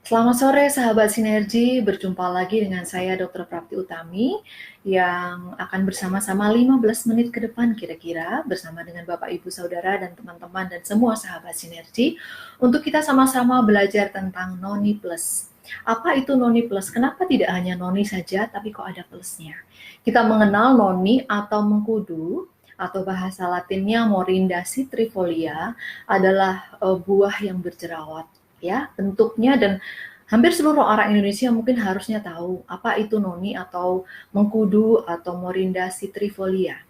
Selamat sore sahabat Sinergi, berjumpa lagi dengan saya Dr. Prapti Utami yang akan bersama-sama 15 menit ke depan kira-kira bersama dengan Bapak Ibu Saudara dan teman-teman dan semua sahabat Sinergi untuk kita sama-sama belajar tentang Noni Plus. Apa itu Noni Plus? Kenapa tidak hanya Noni saja tapi kok ada plusnya? Kita mengenal Noni atau mengkudu atau bahasa latinnya Morinda citrifolia adalah buah yang berjerawat ya bentuknya, dan hampir seluruh orang Indonesia mungkin harusnya tahu apa itu noni atau mengkudu atau Morinda citrifolia.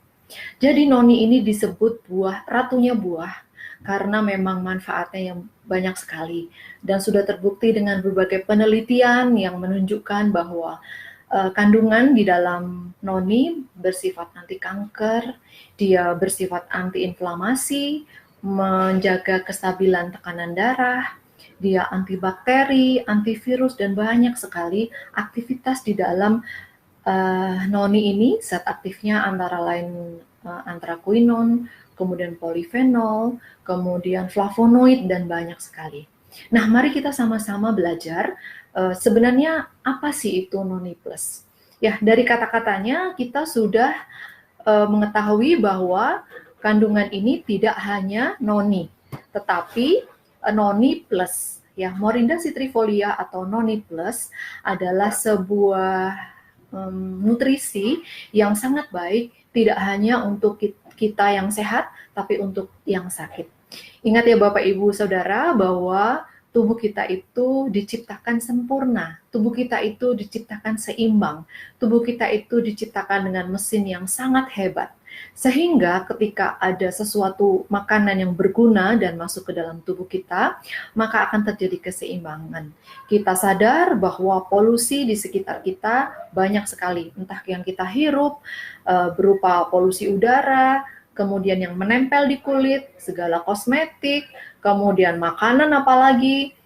Jadi noni ini disebut buah ratunya buah karena memang manfaatnya yang banyak sekali dan sudah terbukti dengan berbagai penelitian yang menunjukkan bahwa kandungan di dalam noni bersifat anti kanker, dia bersifat anti inflamasi, menjaga kestabilan tekanan darah, dia antibakteri, antivirus, dan banyak sekali aktivitas di dalam noni ini. Zat aktifnya antara lain anthraquinone, kemudian polifenol, kemudian flavonoid, dan banyak sekali. Nah, mari kita sama-sama belajar sebenarnya apa sih itu Noni Plus. Ya, dari kata-katanya kita sudah mengetahui bahwa kandungan ini tidak hanya noni, tetapi noni plus. Ya, Morinda citrifolia atau noni plus adalah sebuah nutrisi yang sangat baik, tidak hanya untuk kita yang sehat, tapi untuk yang sakit. Ingat ya Bapak Ibu Saudara bahwa tubuh kita itu diciptakan sempurna, tubuh kita itu diciptakan seimbang, tubuh kita itu diciptakan dengan mesin yang sangat hebat. Sehingga ketika ada sesuatu makanan yang berguna dan masuk ke dalam tubuh kita, maka akan terjadi keseimbangan. Kita sadar bahwa polusi di sekitar kita banyak sekali, entah yang kita hirup berupa polusi udara, kemudian yang menempel di kulit, segala kosmetik, kemudian makanan apalagi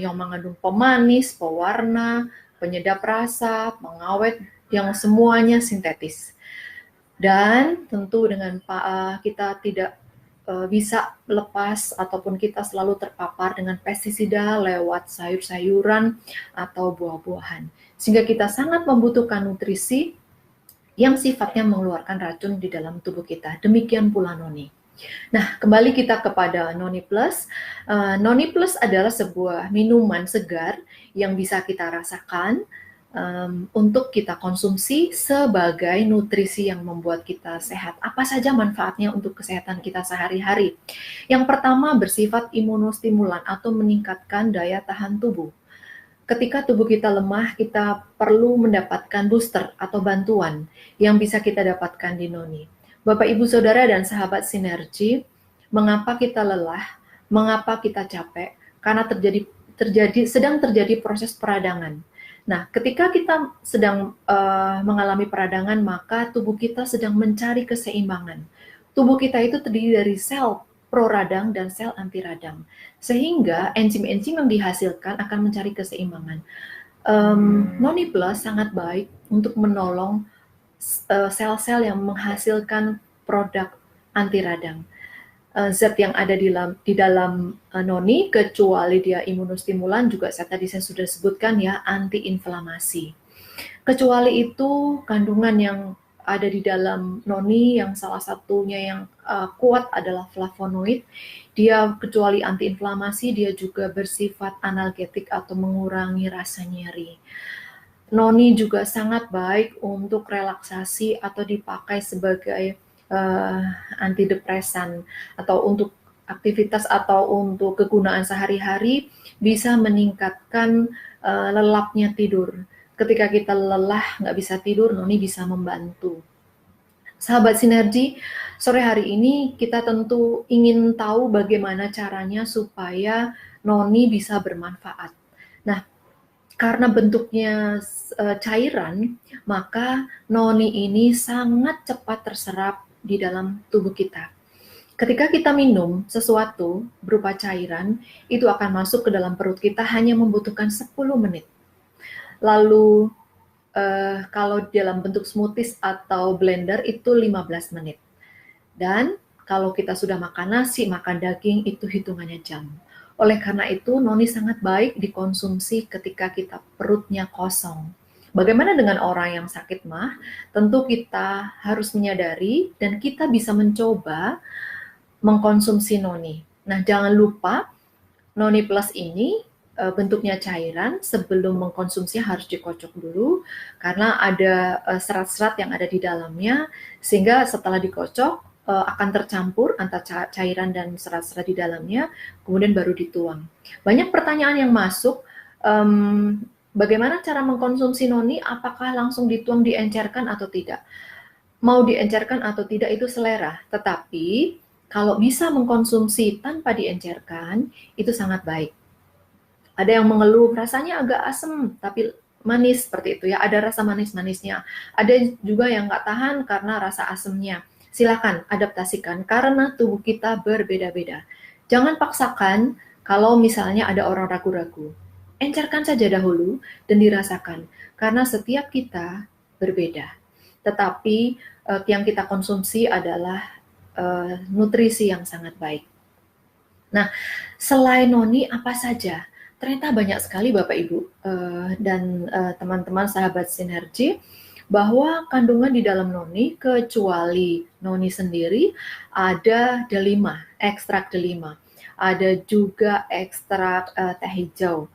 yang mengandung pemanis, pewarna, penyedap rasa, pengawet, yang semuanya sintetis. Dan tentu dengan kita tidak bisa lepas ataupun kita selalu terpapar dengan pestisida lewat sayur-sayuran atau buah-buahan. Sehingga kita sangat membutuhkan nutrisi yang sifatnya mengeluarkan racun di dalam tubuh kita. Demikian pula noni. Nah, kembali kita kepada Noni Plus. Noni Plus adalah sebuah minuman segar yang bisa kita rasakan untuk kita konsumsi sebagai nutrisi yang membuat kita sehat. Apa saja manfaatnya untuk kesehatan kita sehari-hari? Yang pertama, bersifat imunostimulan atau meningkatkan daya tahan tubuh. Ketika tubuh kita lemah, kita perlu mendapatkan booster atau bantuan yang bisa kita dapatkan di noni. Bapak, Ibu, Saudara, dan sahabat Sinergi, mengapa kita lelah? Mengapa kita capek? Karena sedang terjadi proses peradangan. Nah, ketika kita sedang mengalami peradangan, maka tubuh kita sedang mencari keseimbangan. Tubuh kita itu terdiri dari sel pro-radang dan sel anti-radang. Sehingga enzim-enzim yang dihasilkan akan mencari keseimbangan. Noni Plus sangat baik untuk menolong sel-sel yang menghasilkan produk anti-radang. Zat yang ada di dalam noni, kecuali dia imunostimulan, juga tadi saya sudah sebutkan ya, anti-inflamasi. Kecuali itu, kandungan yang ada di dalam noni yang salah satunya yang kuat adalah flavonoid. Dia kecuali anti-inflamasi, dia juga bersifat analgetik atau mengurangi rasa nyeri. Noni juga sangat baik untuk relaksasi atau dipakai sebagai antidepresan atau untuk aktivitas atau untuk kegunaan sehari-hari, bisa meningkatkan lelapnya tidur. Ketika kita lelah, nggak bisa tidur, noni bisa membantu. Sahabat Sinergi, sore hari ini kita tentu ingin tahu bagaimana caranya supaya noni bisa bermanfaat. Nah, karena bentuknya cairan, maka noni ini sangat cepat terserap di dalam tubuh kita. Ketika kita minum sesuatu berupa cairan, itu akan masuk ke dalam perut kita hanya membutuhkan 10 menit. Lalu kalau dalam bentuk smoothies atau blender itu 15 menit. Dan kalau kita sudah makan nasi, makan daging, itu hitungannya jam. Oleh karena itu, noni sangat baik dikonsumsi ketika kita perutnya kosong. Bagaimana dengan orang yang sakit mah? Tentu kita harus menyadari dan kita bisa mencoba mengkonsumsi noni. Nah, jangan lupa noni plus ini bentuknya cairan. Sebelum mengkonsumsi harus dikocok dulu karena ada serat-serat yang ada di dalamnya, sehingga setelah dikocok akan tercampur antara cairan dan serat-serat di dalamnya, kemudian baru dituang. Banyak pertanyaan yang masuk, bagaimana cara mengkonsumsi noni, apakah langsung dituang, diencerkan atau tidak? Mau diencerkan atau tidak itu selera, tetapi kalau bisa mengkonsumsi tanpa diencerkan, itu sangat baik. Ada yang mengeluh rasanya agak asam, tapi manis seperti itu ya, ada rasa manis-manisnya. Ada juga yang nggak tahan karena rasa asamnya. Silakan adaptasikan, karena tubuh kita berbeda-beda. Jangan paksakan kalau misalnya ada orang ragu-ragu. Encerkan saja dahulu dan dirasakan, karena setiap kita berbeda. Tetapi yang kita konsumsi adalah nutrisi yang sangat baik. Nah, selain noni apa saja? Ternyata banyak sekali Bapak Ibu dan teman-teman sahabat sinergi, bahwa kandungan di dalam noni, kecuali noni sendiri, ada delima, ekstrak delima. Ada juga ekstrak teh hijau,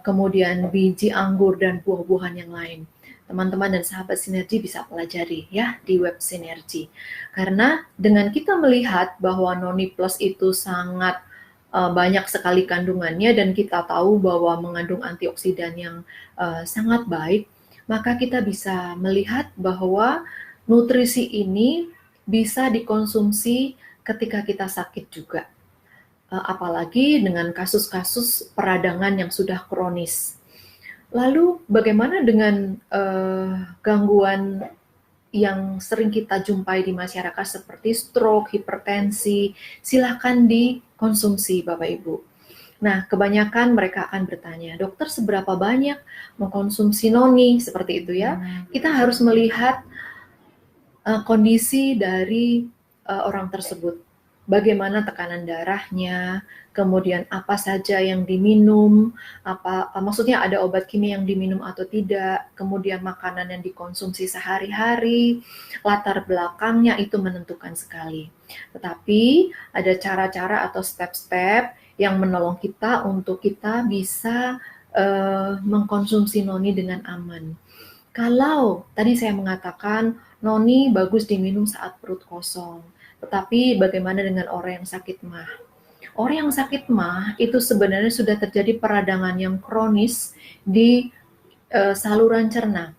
kemudian biji anggur dan buah-buahan yang lain. Teman-teman dan sahabat sinergi bisa pelajari ya di web sinergi. Karena dengan kita melihat bahwa noni plus itu sangat banyak sekali kandungannya dan kita tahu bahwa mengandung antioksidan yang sangat baik, maka kita bisa melihat bahwa nutrisi ini bisa dikonsumsi ketika kita sakit juga. Apalagi dengan kasus-kasus peradangan yang sudah kronis. Lalu bagaimana dengan gangguan yang sering kita jumpai di masyarakat seperti stroke, hipertensi? Silakan dikonsumsi Bapak Ibu. Nah, kebanyakan mereka akan bertanya, dokter seberapa banyak mengkonsumsi noni? Seperti itu ya. Kita harus melihat kondisi dari orang tersebut. Bagaimana tekanan darahnya, kemudian apa saja yang diminum, maksudnya ada obat kimia yang diminum atau tidak, kemudian makanan yang dikonsumsi sehari-hari, latar belakangnya itu menentukan sekali. Tetapi ada cara-cara atau step-step yang menolong kita untuk kita bisa mengkonsumsi noni dengan aman. Kalau tadi saya mengatakan noni bagus diminum saat perut kosong, tetapi bagaimana dengan orang yang sakit mah? Orang yang sakit mah itu sebenarnya sudah terjadi peradangan yang kronis di saluran cerna.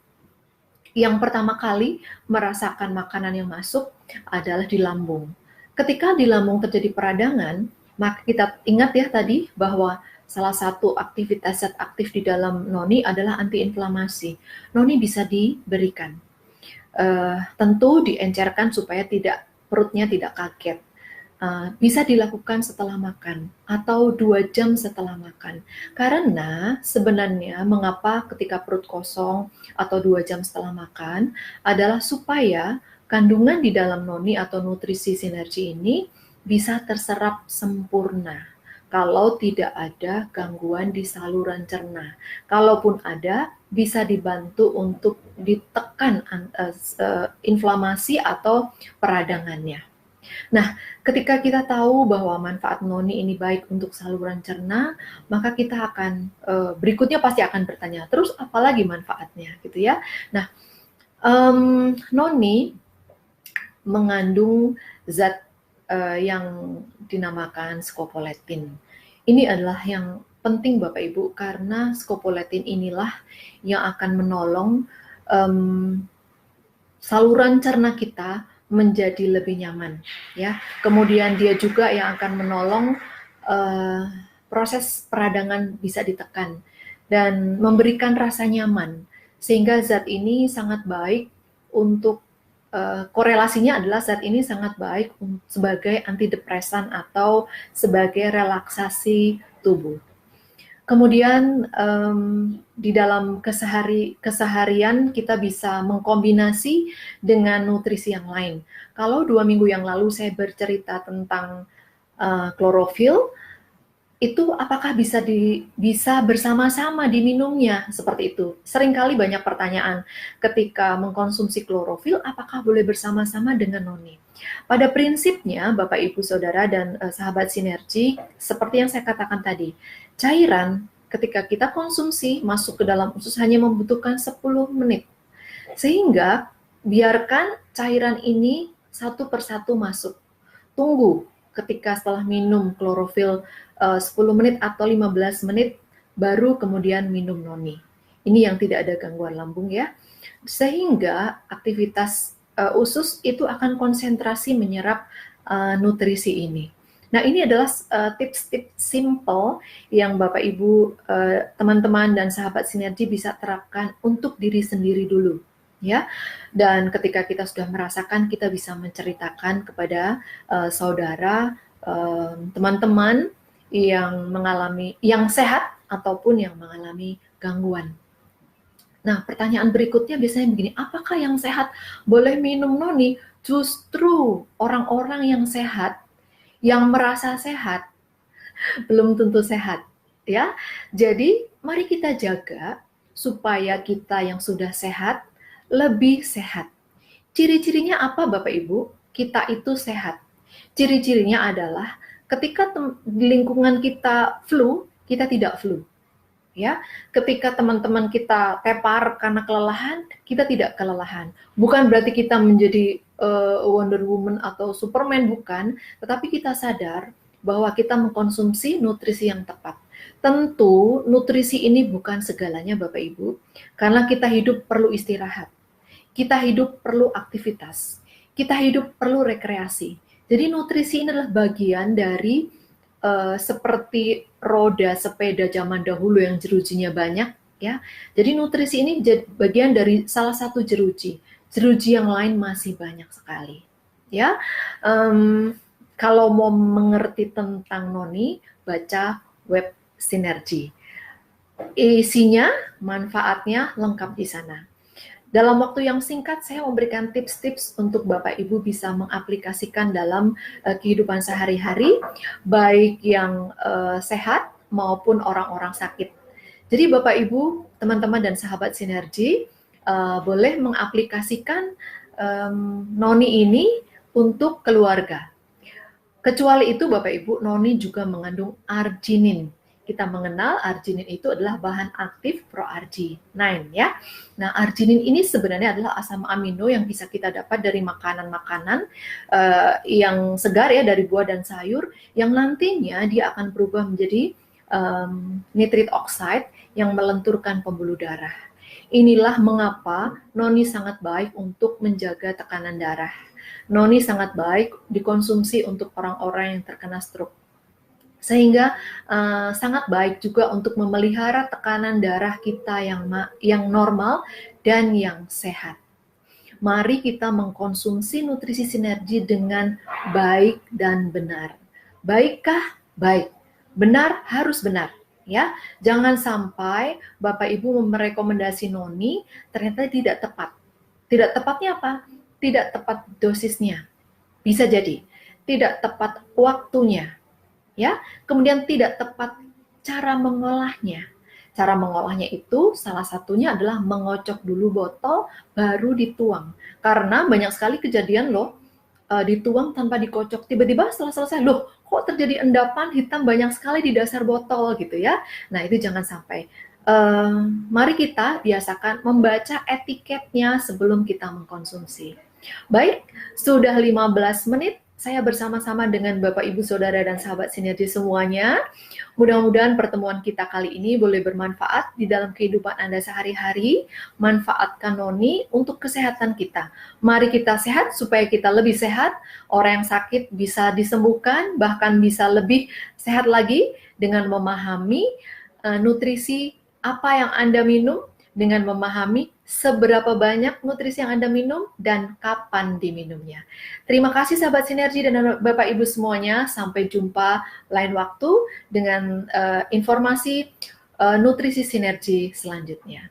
Yang pertama kali merasakan makanan yang masuk adalah di lambung. Ketika di lambung terjadi peradangan, maka kita ingat ya tadi bahwa salah satu aktivitas zat aktif di dalam noni adalah antiinflamasi. Noni bisa diberikan. Tentu diencerkan supaya perutnya tidak kaget. Bisa dilakukan setelah makan atau 2 jam setelah makan. Karena sebenarnya mengapa ketika perut kosong atau 2 jam setelah makan adalah supaya kandungan di dalam noni atau nutrisi sinergi ini bisa terserap sempurna. Kalau tidak ada gangguan di saluran cerna. Kalaupun ada, bisa dibantu untuk ditekan inflamasi atau peradangannya. Nah, ketika kita tahu bahwa manfaat noni ini baik untuk saluran cerna, maka kita akan berikutnya pasti akan bertanya, terus apalagi manfaatnya gitu ya. Nah, noni mengandung zat yang dinamakan scopoletin. Ini adalah yang penting Bapak Ibu, karena scopoletin inilah yang akan menolong saluran cerna kita menjadi lebih nyaman, ya. Kemudian dia juga yang akan menolong proses peradangan bisa ditekan dan memberikan rasa nyaman, sehingga zat ini sangat baik untuk korelasinya adalah zat ini sangat baik sebagai antidepresan atau sebagai relaksasi tubuh. Kemudian di dalam keseharian kita bisa mengkombinasi dengan nutrisi yang lain. Kalau 2 minggu yang lalu saya bercerita tentang klorofil, itu apakah bisa bersama-sama diminumnya seperti itu. Seringkali banyak pertanyaan ketika mengkonsumsi klorofil, apakah boleh bersama-sama dengan noni? Pada prinsipnya, Bapak Ibu Saudara dan sahabat sinergi, seperti yang saya katakan tadi, cairan ketika kita konsumsi masuk ke dalam usus hanya membutuhkan 10 menit. Sehingga biarkan cairan ini satu persatu masuk. Tunggu ketika setelah minum klorofil 10 menit atau 15 menit baru kemudian minum noni. Ini yang tidak ada gangguan lambung ya. Sehingga aktivitas usus itu akan konsentrasi menyerap nutrisi ini. Nah, ini adalah tips-tips simple yang Bapak Ibu, teman-teman dan sahabat sinergi bisa terapkan untuk diri sendiri dulu. Ya, dan ketika kita sudah merasakan, kita bisa menceritakan kepada saudara, teman-teman yang sehat ataupun yang mengalami gangguan. Nah, pertanyaan berikutnya biasanya begini, apakah yang sehat boleh minum noni? Justru orang-orang yang sehat, yang merasa sehat, belum tentu sehat, ya. Jadi, mari kita jaga supaya kita yang sudah sehat lebih sehat. Ciri-cirinya apa Bapak Ibu? Kita itu sehat. Ciri-cirinya adalah ketika di lingkungan kita flu, kita tidak flu. Ya, ketika teman-teman kita tepar karena kelelahan, kita tidak kelelahan. Bukan berarti kita menjadi Wonder Woman atau Superman, bukan, tetapi kita sadar bahwa kita mengkonsumsi nutrisi yang tepat. Tentu nutrisi ini bukan segalanya Bapak Ibu, karena kita hidup perlu istirahat. Kita hidup perlu aktivitas, kita hidup perlu rekreasi. Jadi nutrisi ini adalah bagian dari seperti roda sepeda zaman dahulu yang jerujinya banyak, ya. Jadi nutrisi ini bagian dari salah satu jeruji. Jeruji yang lain masih banyak sekali, ya. Kalau mau mengerti tentang noni, baca web sinergi. Isinya, manfaatnya lengkap di sana. Dalam waktu yang singkat, saya memberikan tips-tips untuk Bapak Ibu bisa mengaplikasikan dalam kehidupan sehari-hari, baik yang sehat maupun orang-orang sakit. Jadi Bapak Ibu, teman-teman dan sahabat sinergi, boleh mengaplikasikan noni ini untuk keluarga. Kecuali itu Bapak Ibu, noni juga mengandung arginin. Kita mengenal arginin itu adalah bahan aktif proarginine ya. Nah, arginin ini sebenarnya adalah asam amino yang bisa kita dapat dari makanan-makanan yang segar ya, dari buah dan sayur, yang nantinya dia akan berubah menjadi nitrit oxide yang melenturkan pembuluh darah. Inilah mengapa noni sangat baik untuk menjaga tekanan darah. Noni sangat baik dikonsumsi untuk orang-orang yang terkena stroke. Sehingga sangat baik juga untuk memelihara tekanan darah kita yang normal dan yang sehat. Mari kita mengkonsumsi nutrisi sinergi dengan baik dan benar. Baikkah? Baik. Benar harus benar. Ya, jangan sampai Bapak Ibu merekomendasi noni ternyata tidak tepat. Tidak tepatnya apa? Tidak tepat dosisnya. Bisa jadi tidak tepat waktunya. Ya, kemudian tidak tepat cara mengolahnya. Cara mengolahnya itu salah satunya adalah mengocok dulu botol baru dituang. Karena banyak sekali kejadian loh, dituang tanpa dikocok. Tiba-tiba setelah selesai, loh kok terjadi endapan hitam banyak sekali di dasar botol gitu ya. Nah itu jangan sampai. Mari kita biasakan membaca etiketnya sebelum kita mengkonsumsi. Baik, sudah 15 menit. Saya bersama-sama dengan Bapak, Ibu, Saudara, dan sahabat sinergi semuanya. Mudah-mudahan pertemuan kita kali ini boleh bermanfaat di dalam kehidupan Anda sehari-hari. Manfaatkan noni untuk kesehatan kita. Mari kita sehat supaya kita lebih sehat. Orang yang sakit bisa disembuhkan, bahkan bisa lebih sehat lagi dengan memahami nutrisi apa yang Anda minum, dengan memahami seberapa banyak nutrisi yang Anda minum dan kapan diminumnya. Terima kasih sahabat sinergi dan Bapak Ibu semuanya. Sampai jumpa lain waktu dengan informasi nutrisi sinergi selanjutnya.